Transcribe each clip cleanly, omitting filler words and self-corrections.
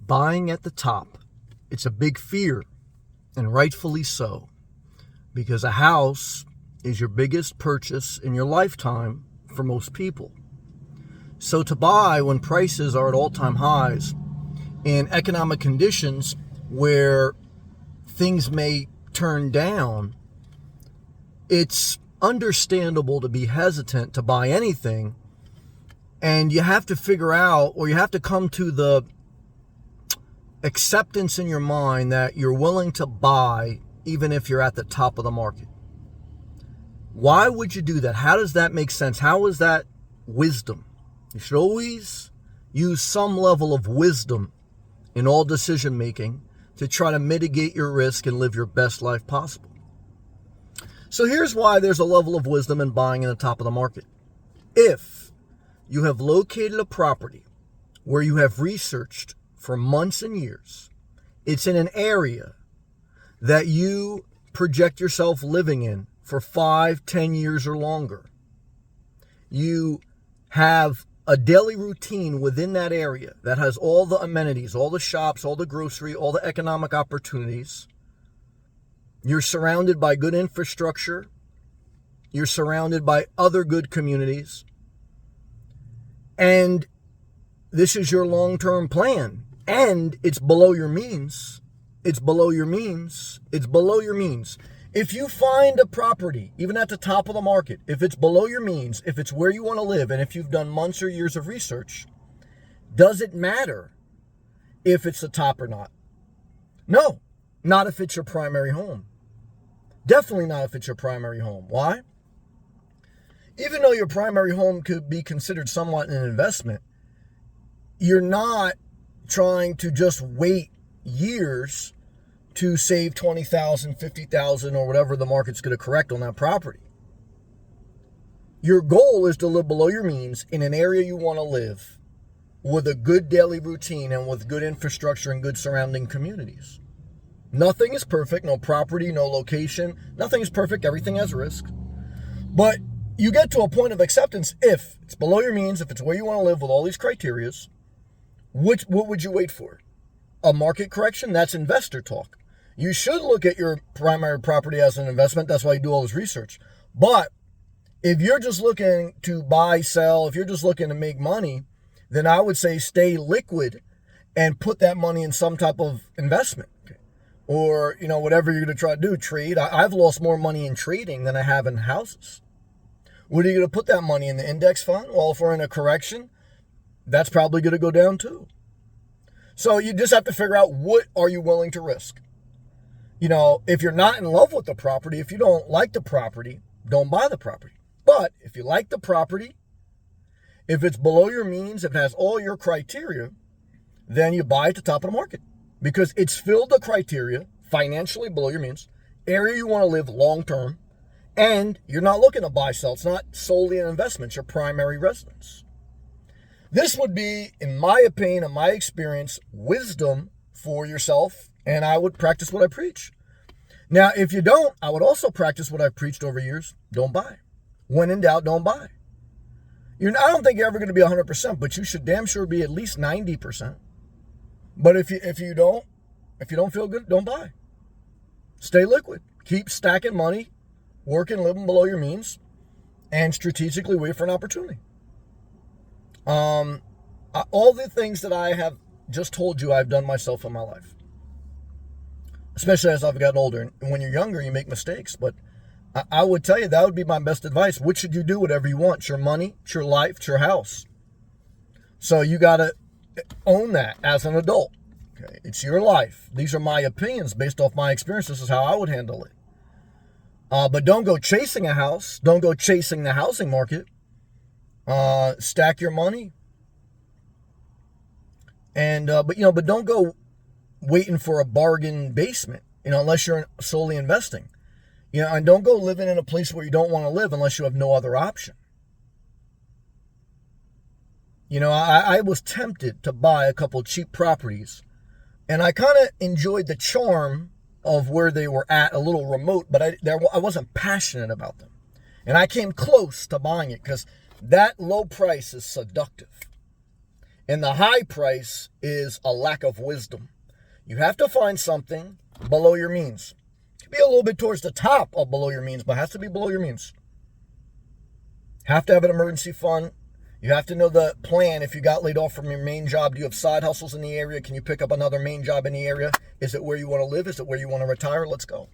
Buying at the top. It's a big fear, and rightfully so, because a house is your biggest purchase in your lifetime for most people. So to buy when prices are at all-time highs in economic conditions where things may turn down, it's understandable to be hesitant to buy anything, and you have to figure out, or you have to come to the acceptance in your mind that you're willing to buy even if you're at the top of the market. Why would you do that? How does that make sense? How is that wisdom? You should always use some level of wisdom in all decision making to try to mitigate your risk and live your best life possible. So here's why there's a level of wisdom in buying in the top of the market. If you have located a property where you have researched for months and years, it's in an area that you project yourself living in for 5, 10 years or longer. You have a daily routine within that area that has all the amenities, all the shops, all the grocery, all the economic opportunities. You're surrounded by good infrastructure. You're surrounded by other good communities. And this is your long-term plan. And it's below your means. It's below your means. It's below your means. If you find a property, even at the top of the market, if it's below your means, if it's where you want to live, and if you've done months or years of research, does it matter if it's the top or not? No, not if it's your primary home. Definitely not if it's your primary home. Why? Even though your primary home could be considered somewhat an investment, you're not trying to just wait years to save $20,000, $50,000, or whatever the market's going to correct on that property. Your goal is to live below your means in an area you want to live with a good daily routine and with good infrastructure and good surrounding communities. Nothing is perfect. No property, no location. Nothing is perfect. Everything has risk. But you get to a point of acceptance if it's below your means, if it's where you want to live with all these criterias. What would you wait for? A market correction? That's investor talk. You should look at your primary property as an investment. That's why you do all this research. But if you're just looking to buy, sell, if you're just looking to make money, then I would say stay liquid and put that money in some type of investment. Or, whatever you're going to try to do, trade. I've lost more money in trading than I have in houses. What are you going to put that money in? The index fund? Well, if we're in a correction, that's probably going to go down too. So you just have to figure out, what are you willing to risk? If you're not in love with the property, if you don't like the property, don't buy the property. But if you like the property, if it's below your means, if it has all your criteria, then you buy at the top of the market. Because it's filled the criteria, financially below your means, area you want to live long term, and you're not looking to buy, sell. It's not solely an investment, it's your primary residence. This would be, in my opinion, in my experience, wisdom for yourself, and I would practice what I preach. Now, if you don't, I would also practice what I've preached over years. Don't buy. When in doubt, don't buy. I don't think you're ever going to be 100%, but you should damn sure be at least 90%. But if you don't feel good, don't buy. Stay liquid. Keep stacking money, working, living below your means, and strategically wait for an opportunity. All the things that I have just told you, I've done myself in my life. Especially as I've gotten older. And when you're younger, you make mistakes. But I would tell you, that would be my best advice. What should you do? Whatever you want. It's your money, it's your life, it's your house. So you got to own that as an adult. Okay? It's your life. These are my opinions based off my experience. This is how I would handle it. But don't go chasing a house. Don't go chasing the housing market. Stack your money. And but don't go waiting for a bargain basement, unless you're solely investing. And don't go living in a place where you don't want to live unless you have no other option. I was tempted to buy a couple cheap properties, and I kind of enjoyed the charm of where they were at, a little remote, but I wasn't passionate about them. And I came close to buying it because that low price is seductive. And the high price is a lack of wisdom. You have to find something below your means. It could be a little bit towards the top of below your means, but it has to be below your means. Have to have an emergency fund. You have to know the plan. If you got laid off from your main job, do you have side hustles in the area? Can you pick up another main job in the area? Is it where you want to live? Is it where you want to retire? Let's go.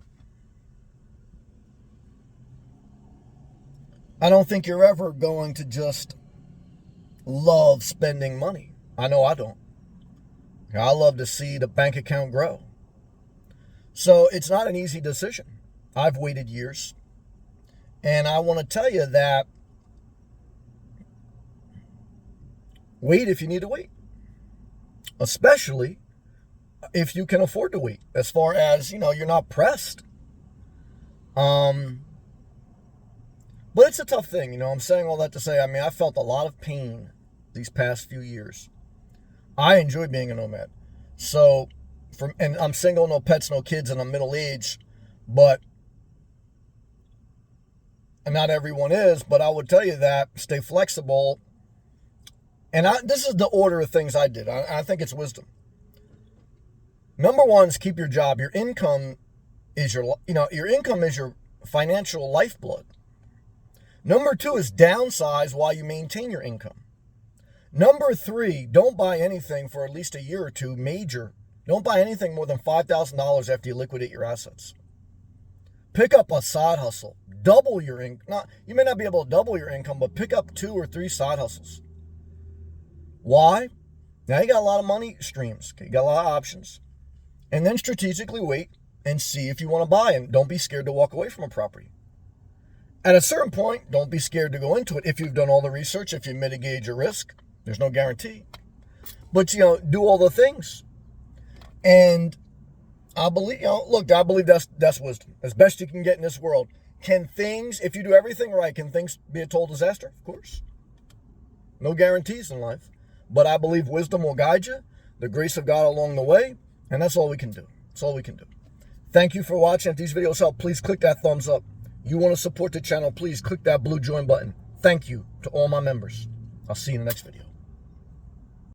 I don't think you're ever going to just love spending money. I know I don't. I love to see the bank account grow. So it's not an easy decision. I've waited years. And I want to tell you that wait if you need to wait. Especially if you can afford to wait. As far as, you're not pressed. But it's a tough thing, I'm saying all that to say, I felt a lot of pain these past few years. I enjoy being a nomad. So, and I'm single, no pets, no kids, and I'm middle-aged, but and not everyone is, but I would tell you that stay flexible. And this is the order of things I did. I think it's wisdom. Number one is keep your job. Your income is your income is your financial lifeblood. Number two is downsize while you maintain your income. Number three, don't buy anything for at least a year or two major. Don't buy anything more than $5,000 after you liquidate your assets. Pick up a side hustle. Double your income. You may not be able to double your income, but pick up 2 or 3 side hustles. Why? Now you got a lot of money streams. You got a lot of options. And then strategically wait and see if you want to buy. And don't be scared to walk away from a property. At a certain point, don't be scared to go into it if you've done all the research, if you mitigate your risk. There's no guarantee. But, do all the things. And I believe, I believe that's wisdom. As best you can get in this world. Can things, if you do everything right, can things be a total disaster? Of course. No guarantees in life. But I believe wisdom will guide you, the grace of God along the way, and that's all we can do. That's all we can do. Thank you for watching. If these videos help, please click that thumbs up. You want to support the channel, please click that blue join button. Thank you to all my members. I'll see you in the next video.